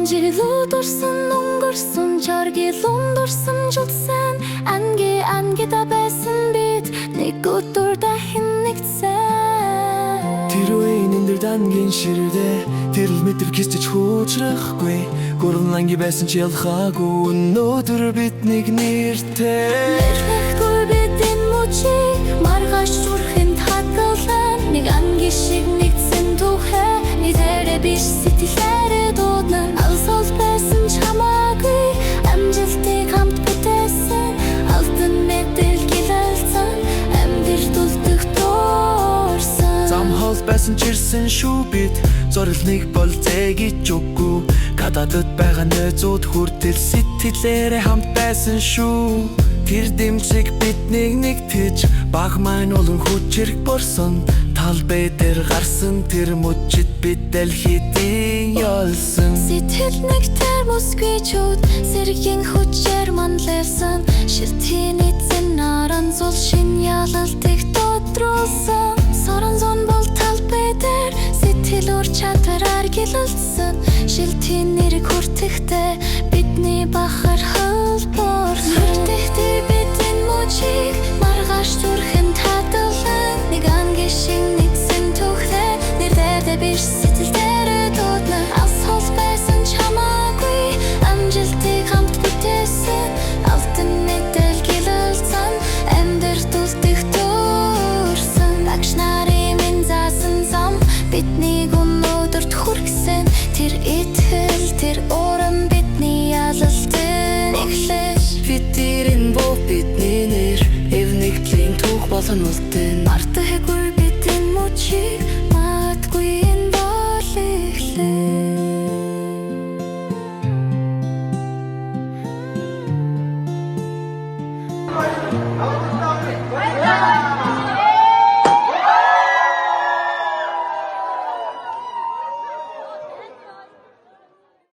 Жирилүү дурсан өнгөрсөн чаргил ундурсан жил сан Ангида байсан бид нэг өдөр дахин нэгдсэн Тэр үеийн энэ дангийн ширдэ тэрл метр кистэж хуучрахгүй Гурван анги байсан ч ялхаагүй өнөөдөр бид нэг нэртэй Нэрхэхгүй бид энэ мөчийг маргааш зүрхэнд хадгалан Нэг анги шиг нэгдсэн түүхэ нэрээрээ биш сэтгэлээрээ дуудна Алс ол байсан ч хамаагүй амжилтыг хамт бүтээсэн Алтан мэдэл гилэлцэн амьдрал үлдэх дуурсан Зам хол байсан ч ирсэн шүү бид Зорилныг бол зэгэж үгүй Гадаадд байгаа нөөцүүд хүртэл сэтгэлээрээ хамт байсан шүү Тэр дэмжиг биднийг нэгтэж Баг маань олон хүчрэг борсон Талбай дээр гарсан тэр мөчид бид дэлхийдийн ёлсон Сэтгэл нэг термосгүй чуд Сэргийн хүчээр манлайлсан Шилтийн эзэн наран зул шин ялалтыг тодруулсан Сорон зон бол талбай дээр Сэтгэл ур чадвараар гилэлцсэн Шилтийн нэрийг хүртэхдээ бидний бахар хөлбөрсөн Хүртэхдээ бид энэ мөчийг маргааш зүрхэнд хадгалан Нэг анги шиг нэгсэн түүхээ нэрдээ биш сэтгэлдээрээ дуудна Алс хол байсан ч хамаагүй амжилтыг хамт бүтээсэн Алтан мэдэл гилэлцэн амьдралд үлдэх дуурсан Багш нарын минь заасан зам биднийг өнөөдөрт хүргэсэн Тэр итгэл тэр урам бидний ялалтын эхлэл Бидний боо бидний нэр эв нэгдлийн түүх болон үлдээ